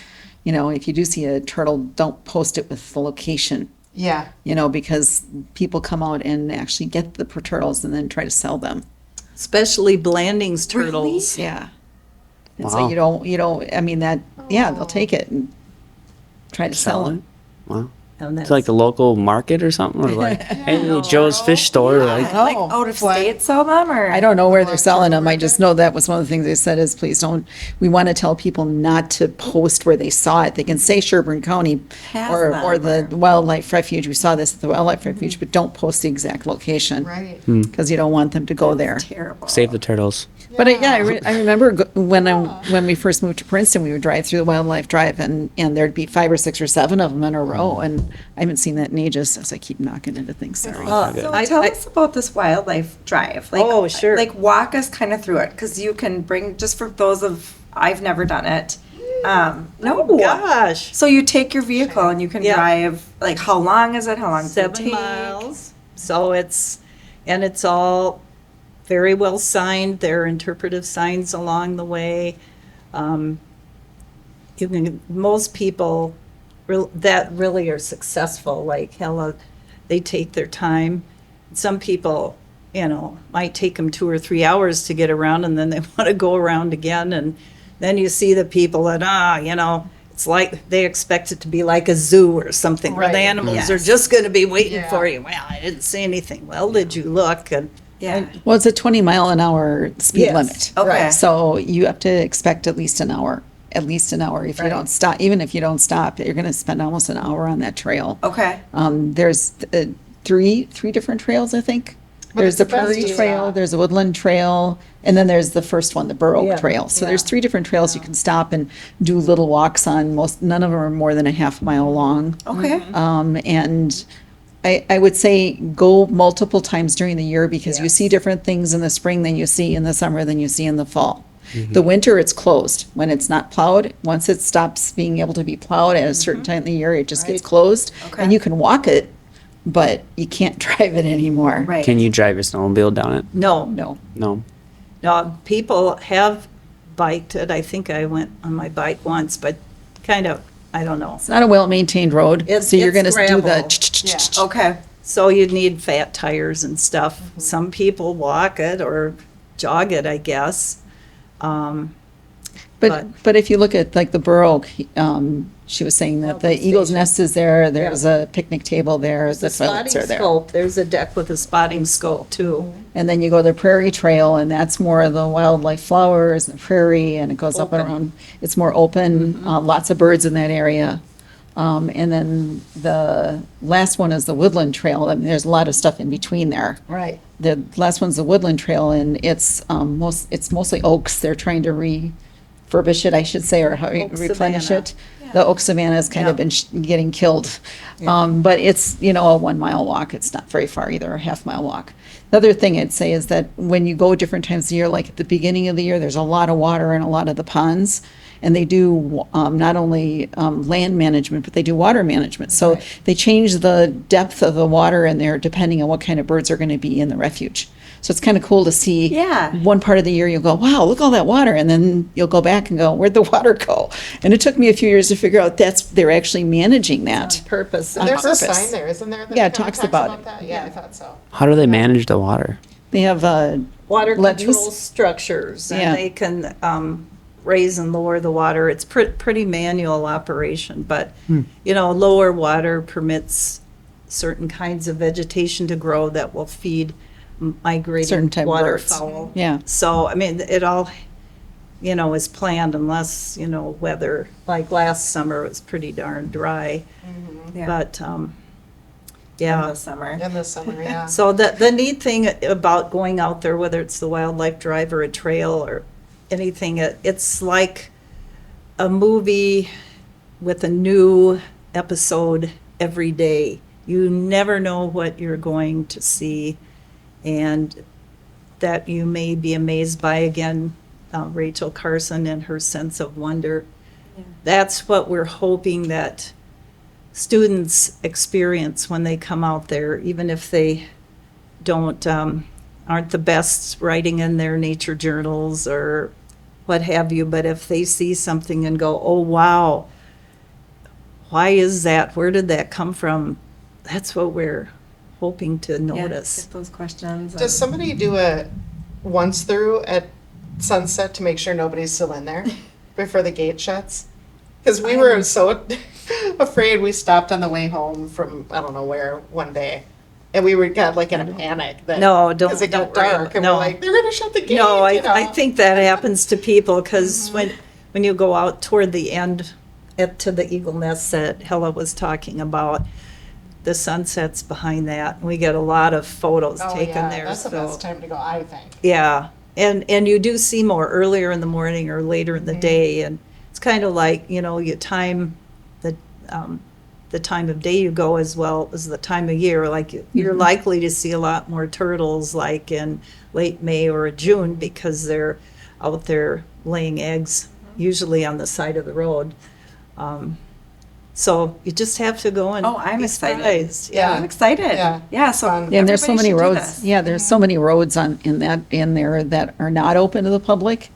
if you do see a turtle, don't post it with the location. Yeah. Because people come out and actually get the turtles and then try to sell them. Especially Blanding's turtles. Yeah. And so you don't, I mean, they'll take it and try to sell it. Wow. And It's like the local market or something, or like, hey, Joe's fish store. Like, Like out of state sell them, or? I don't know where they're selling them. I just know that was one of the things they said is please don't, we want to tell people not to post where they saw it. They can say Sherburne County Has or them, the Wildlife Refuge. We saw this at the Wildlife Refuge, but don't post the exact location. Right. Because you don't want them to go there. Terrible. save the turtles. But I remember when we first moved to Princeton, we would drive through the Wildlife Drive and there'd be 5 or 6 or 7 of them in a row. And I haven't seen that in ages as I keep knocking into things. Sorry. So tell us about this wildlife drive. Like, Oh, sure. Like walk us kind of through it, because you can bring, just for those of, I've never done it. No. Gosh. So you take your vehicle and you can Yeah. drive, like how long is it? How long does it 7 take? miles. So it's all very well signed. There are interpretive signs along the way. Most people that really are successful, like hella, they take their time. Some people, might take them 2 or 3 hours to get around, and then they want to go around again. And then you see the people that, it's like they expect it to be like a zoo or something, where the Right. animals are just going to be waiting Yeah. for you. Well, I didn't see anything. Well, did you look? And Yeah. Well, it's a 20-mile-an-hour speed Yes. limit. Okay. So you have to expect at least an hour. At least an hour. If you don't stop, even if you don't stop, you're going to spend almost an hour on that trail. Okay. There's three different trails, I think. But There's it's the the best Prairie to Trail, stop. there's a Woodland Trail, and then there's the first one, the Burr Oak Yeah. Trail. So there's 3 different trails you can stop and do little walks on. None of them are more than a half mile long. Okay. And I would say go multiple times during the year because you see different things in the spring than you see in the summer than you see in the fall. The winter, it's closed. When it's not plowed, once it stops being able to be plowed at a certain time of the year, it just gets closed. Okay. And you can walk it, but you can't drive it anymore. Right. Can you drive your snowmobile down it? no, No. No. people have biked it. I think I went on my bike once, but kind of, I don't know. It's not a well-maintained road, so you're going It's to do gravel. the. Okay. So you'd need fat tires and stuff. Some people walk it or jog it, I guess. But if you look at like the Burr Oak, she was saying that the Eagle's Nest is there, there's a picnic table there, the toilets are there. Scope. There's a deck with a spotting scope too. And then you go to the Prairie Trail, and that's more of the wildlife flowers and prairie, and it goes up and Open. around. It's more open, lots of birds in that area. And then the last one is the Woodland Trail. I mean, there's a lot of stuff in between there. Right. The last one's the Woodland Trail, and it's mostly oaks. They're trying to refurbish it, I should say, or Oak replenish savanna. it. The oak savanna has kind of Yeah. been getting killed. But it's, a 1 mile walk. It's not very far either, a half mile walk. The other thing I'd say is that when you go different times of the year, like at the beginning of the year, there's a lot of water in a lot of the ponds. And they do not only land management, but they do water management. So they change the depth of the water in there depending on what kind of birds are going to be in the refuge. So it's kind of cool to see. Yeah. One part of the year you'll go, wow, look all that water. And then you'll go back and go, where'd the water go? And it took me a few years to figure out they're actually managing that. Purpose. On There's a purpose. sign there, isn't there? that Yeah, it kinda talks about it. that? Yeah, I thought so. How do they manage the water? They have Water levees. control structures, Yeah. and they can raise and lower the water. It's pretty manual operation, but lower water permits certain kinds of vegetation to grow that will feed migrating Certain type of birds. waterfowl. Yeah. So I mean, it all is planned unless weather. Like last summer, it was pretty darn dry, Yeah. but In yeah. the summer. In the summer, yeah. So the neat thing about going out there, whether it's the wildlife drive or a trail or anything, it's like a movie with a new episode every day. You never know what you're going to see, and that you may be amazed by again. Rachel Carson and her sense of wonder. That's what we're hoping that students experience when they come out there, even if they aren't the best writing in their nature journals or what have you, but if they see something and go, oh, wow, why is that? Where did that come from? That's what we're hoping to Yeah, notice. get those questions. Does somebody do a once through at sunset to make sure nobody's still in there before the gate shuts? Because we were so afraid. We stopped on the way home from I don't know where one day, and we got like in a panic. That, No, don't- because it got don't worry dark, about- and no. we're like, they're gonna shut the gate. No, you know? I think that happens to people because when you go out toward the end to the Eagle Nest that Hella was talking about, the sunset's behind that. And we get a lot of photos Oh, taken yeah, there. that's the so- best time to go, I think. Yeah, and you do see more earlier in the morning or later in the day, and it's kind of like, you time the time of day you go as well as the time of year. Like you're likely to see a lot more turtles like in late May or June because they're out there laying eggs, usually on the side of the road. So you just have to go and Oh, I'm be excited. surprised. Yeah. I'm excited. Yeah. So Fun. Yeah, and there's so everybody many should do roads. this. Yeah, there's so many roads in there that are not open to the public.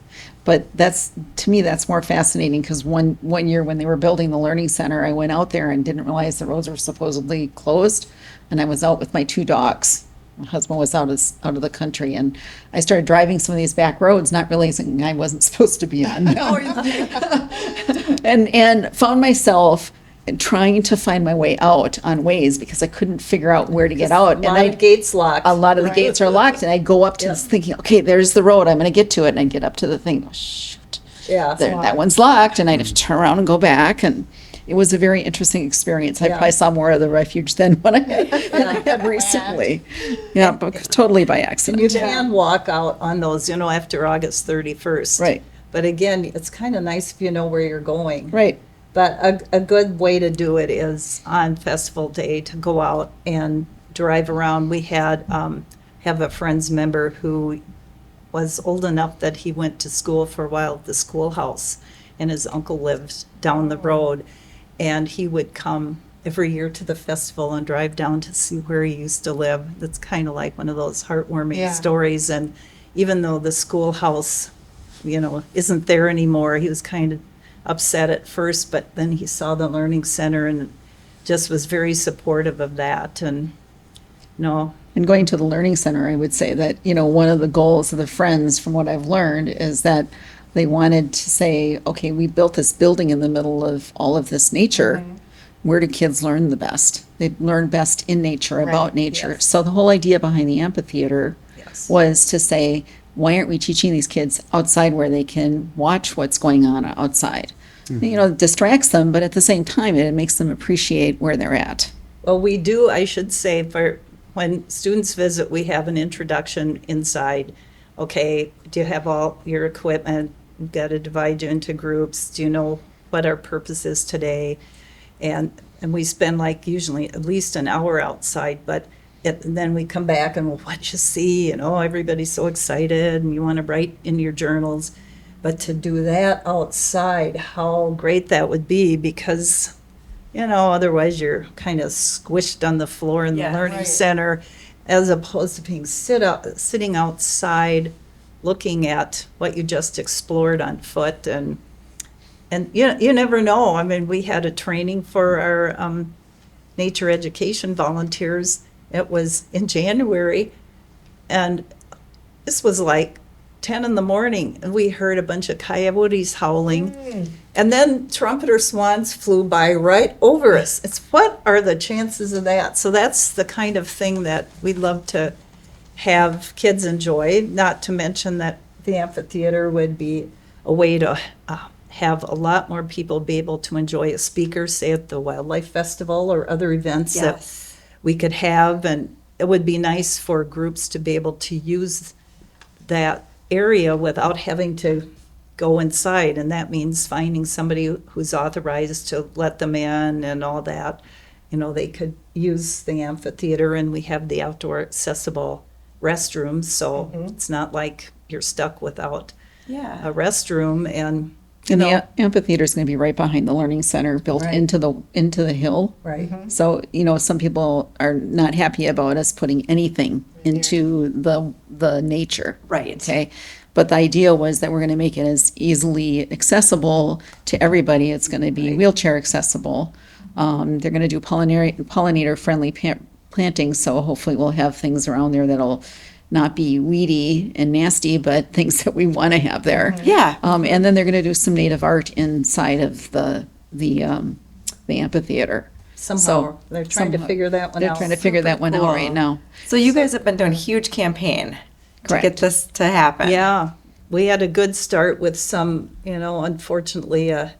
But to me, that's more fascinating because one year when they were building the learning center, I went out there and didn't realize the roads were supposedly closed. And I was out with my 2 dogs. My husband was out of the country, and I started driving some of these back roads, not realizing I wasn't supposed to be on them. and found myself trying to find my way out on Waze because I couldn't figure out where to get out. A lot of gates locked. A lot of the gates are locked, and I go up to this thinking, okay, there's the road. I'm going to get to it, and I get up to the thing. Oh, shoot, Yeah. that one's locked, and I have to turn around and go back. And it was a very interesting experience. I probably saw more of the refuge than what I had recently. Yeah, but totally by You accident. can walk out on those, after August 31st. Right. But again, it's kind of nice if you know where you're going. Right. But a good way to do it is on festival day to go out and drive around. We had have a friend's member who was old enough that he went to school for a while at the schoolhouse, and his uncle lived down the road, and he would come every year to the festival and drive down to see where he used to live. That's kind of like one of those heartwarming Yeah. stories. And even though the schoolhouse, isn't there anymore, he was kind of upset at first, but then he saw the learning center and just was very supportive of that. And And going to the learning center, I would say that, one of the goals of the Friends, from what I've learned, is that they wanted to say, okay, we built this building in the middle of all of this nature. Where do kids learn the best? They learn best in nature, about nature. yes. So the whole idea behind the amphitheater Yes. was to say, why aren't we teaching these kids outside where they can watch what's going on outside? It distracts them, but at the same time, it makes them appreciate where they're at. well, we do, I should say, for when students visit, we have an introduction inside. Okay, do you have all your equipment? We've got to divide you into groups. Do you know what our purpose is today? And we spend usually at least an hour outside, but and then we come back and what you see, everybody's so excited and you want to write in your journals. But to do that outside, how great that would be, because, otherwise you're kind of squished on the floor in the Yeah. learning Right. center, as opposed to being sitting outside, looking at what you just explored on foot. And you never know. I mean, we had a training for our nature education volunteers. It was in January, and this was like 10 in the morning, and we heard a bunch of coyotes howling. And then trumpeter swans flew by right over us. What are the chances of that? So that's the kind of thing that we'd love to have kids enjoy, not to mention that the amphitheater would be a way to have a lot more people be able to enjoy a speaker, say at the Wildlife Festival or other events that we could have. And it would be nice for groups to be able to use that area without having to go inside. And that means finding somebody who's authorized to let them in and all that. They could use the amphitheater, and we have the outdoor accessible restrooms. So it's not like you're stuck without a restroom. And The amphitheater is going to be right behind the learning center, built Right. into the hill. right. So, some people are not happy about us putting anything into the nature. Right. Okay. But the idea was that we're going to make it as easily accessible to everybody. It's going to be wheelchair accessible. They're going to do pollinator friendly planting. So hopefully we'll have things around there that'll not be weedy and nasty, but things that we want to have there. Yeah. And then they're going to do some native art inside of the amphitheater. Somehow, So, they're trying to somehow- figure that one They're out. trying to figure that one out right now. So you guys have been doing a huge campaign to get Correct. this to happen. Yeah, we had a good start with some, unfortunately, a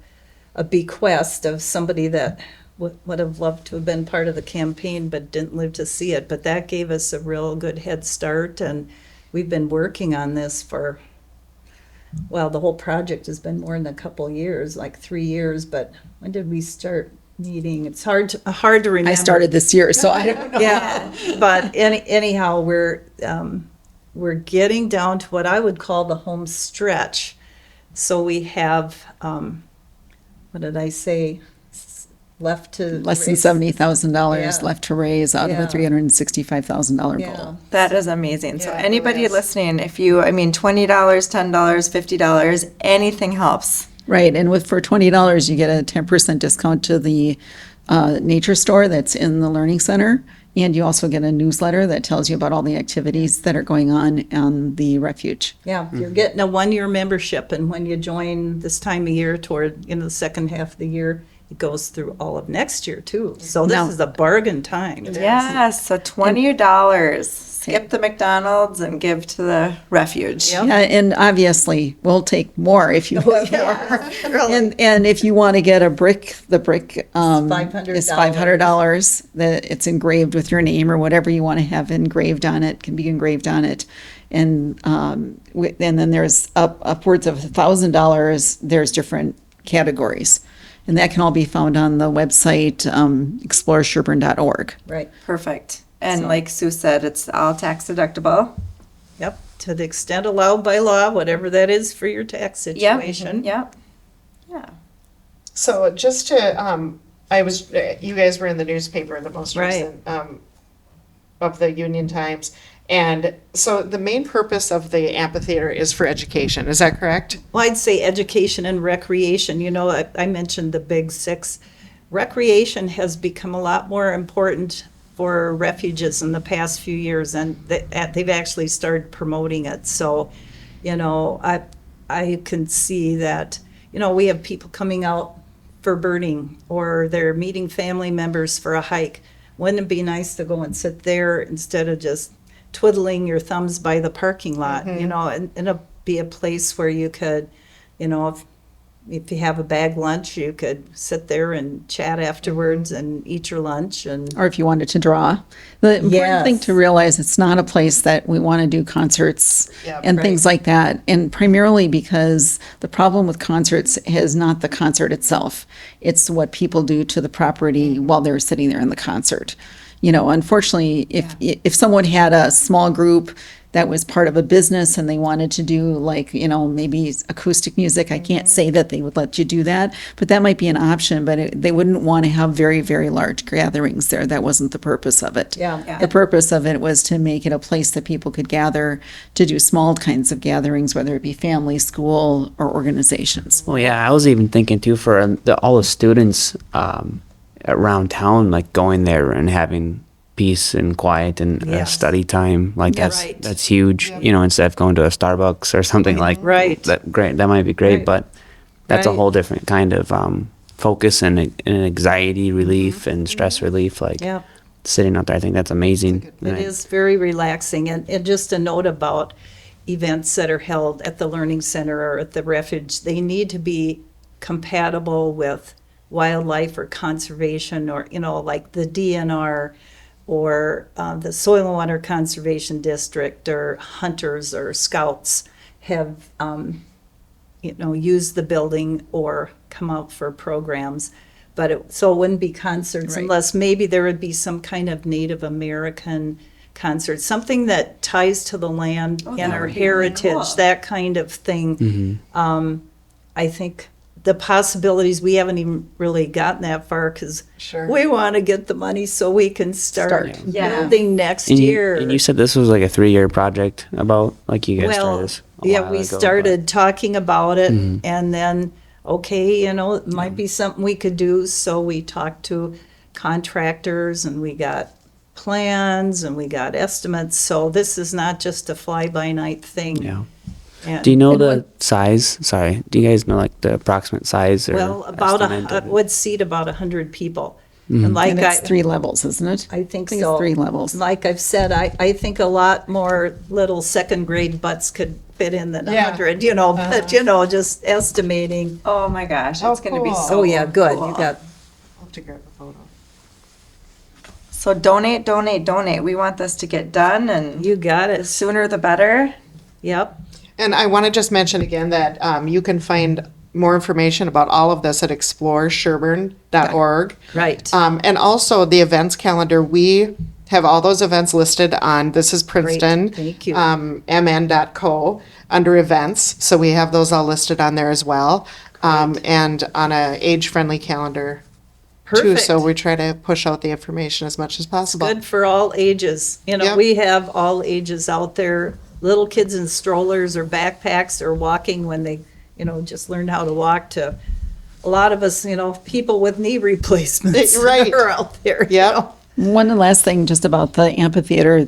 bequest of somebody that would have loved to have been part of the campaign but didn't live to see it. But that gave us a real good head start, and we've been working on this for, well, the whole project has been more than a couple years, like 3 years. But when did we start meeting? It's hard to remember. I started this year, so I don't know. Yeah, but anyhow, we're getting down to what I would call the home stretch. So we have, what did I say, left to Less than raise- $70,000 Yeah. left to raise out of a Yeah. $365,000 Yeah. goal. That is amazing. So Yeah, it anybody is. listening, if you, $20, $10, $50, anything helps. Right, and for $20, you get a 10% discount to the nature store that's in the Learning Center, and you also get a newsletter that tells you about all the activities that are going on the Refuge. Yeah, you're getting a 1-year membership, and when you join this time of year toward, the second half of the year, it goes through all of next year too. So this Now- is a bargain time. Yes, so $20. Skip the McDonald's and give to the Refuge. Yep. Yeah, and obviously, we'll take more if you have more. And if you want to get the brick $500. is $500. It's engraved with your name or whatever you want to have engraved on it, can be engraved on it. And and then there's upwards of $1,000. There's different categories. And that can all be found on the website, exploresherburne.org. Right. Perfect. And like Sue said, it's all tax deductible. Yep, to the extent allowed by law, whatever that is for your tax situation. Yep. Yeah. So just to, you guys were in the newspaper, the most Right. recent, of the Union Times. And so the main purpose of the amphitheater is for education, is that correct? Well, I'd say education and recreation. I mentioned the big six. Recreation has become a lot more important for refuges in the past few years, and they've actually started promoting it. So, I can see that, we have people coming out for birding, or they're meeting family members for a hike. Wouldn't it be nice to go and sit there instead of just twiddling your thumbs by the parking lot, and it'll be a place where you could, if you have a bag lunch, you could sit there and chat afterwards and eat your lunch. And Or if you wanted to draw. The important thing Yes. to realize, it's not a place that we want to do concerts Yeah, and right. things like that. And primarily because the problem with concerts is not the concert itself. It's what people do to the property while they're sitting there in the concert. Unfortunately, if someone had a small group that was part of a business and they wanted to do maybe acoustic music, I can't say that they would let you do that, but that might be an option. But they wouldn't want to have very, very large gatherings there. That wasn't the purpose of it. Yeah. The purpose of it was to make it a place that people could gather to do small kinds of gatherings, whether it be family, school, or organizations. Well, yeah, I was even thinking too for all the students around town, like going there and having peace and quiet and Yes. study time. Like Yeah, that's right. that's huge. Instead of going to a Starbucks or something like Right. that. Great, that might be great, Right. but that's a Right. whole different kind of focus and anxiety relief and stress relief. Like Yeah. sitting out there, I think that's amazing. It is very relaxing. And just a note about events that are held at the Learning Center or at the Refuge, they need to be compatible with wildlife or conservation, or, like the DNR or the Soil and Water Conservation District, or hunters or scouts have, used the building or come out for programs. But so it wouldn't be concerts Right. unless maybe there would be some kind of Native American concert, something that ties to the land and that our would be really heritage, cool. that kind of thing. I think the possibilities, we haven't even really gotten that far because Sure. we want to get the money so we can start Yeah. building next And year. and you said this was like a 3-year project about, like you guys started Well, this a yeah, while we ago, but- started talking about it, and then, okay, it might be something we could do, so we talked to contractors, and we got plans and we got estimates. So this is not just a fly-by-night thing. Yeah. And- Do you know the size? Sorry. Do you guys know like the approximate size? Or Well, about estimate of it? would seat about 100 people. And like And it's 3 levels, isn't it? I think it's so. 3 levels. Like I've said, I think a lot more little second grade butts could fit in than Yeah. 100, but, just estimating. Oh my gosh, it's going to be cool. so Oh, yeah, good. cool. You got, I'll have to grab a photo. So donate, donate, donate. We want this to get done, and you got the it. sooner the better. Yep. And I want to just mention again that you can find more information about all of this at exploresherburne.org. Right. And also the events calendar, we have all those events listed on, this is Princeton. Thank you. mn.co under events. So we have those all listed on there as well. And on a age-friendly calendar too. Perfect. So we try to push out the information as much as possible. Good for all ages. Yep. We have all ages out there, little kids in strollers or backpacks or walking when they, just learned how to walk, to a lot of us, people with knee replacements Right. are out there. Yep. One last thing just about the amphitheater,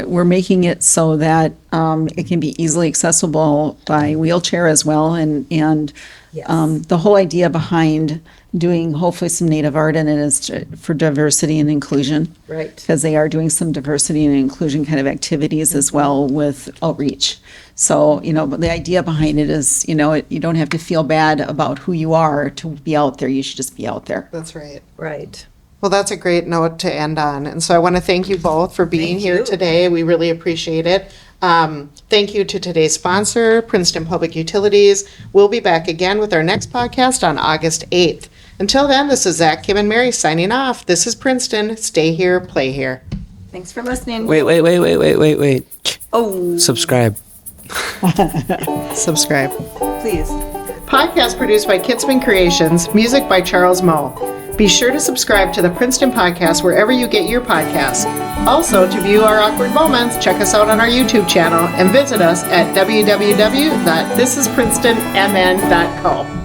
we're making it so that it can be easily accessible by wheelchair as well. And Yes. the whole idea behind doing hopefully some native art in it is for diversity and inclusion. Right. Because they are doing some diversity and inclusion kind of activities as well with outreach. So, but the idea behind it is, you don't have to feel bad about who you are to be out there. You should just be out there. That's right. Right. Well, that's a great note to end on. And so I want to thank you both for being Thank here you. today. We really appreciate it. Thank you to today's sponsor, Princeton Public Utilities. We'll be back again with our next podcast on August 8th. Until then, this is Zach, Kim, and Mary signing off. This is Princeton. Stay here, play here. Thanks for listening. Wait. Oh, Subscribe. Subscribe. please. Podcast produced by Kitzman Creations, music by Charles Moe. Be sure to subscribe to the Princeton Podcast wherever you get your podcasts. Also, to view our awkward moments, check us out on our YouTube channel and visit us at www.thisisprincetonmn.co.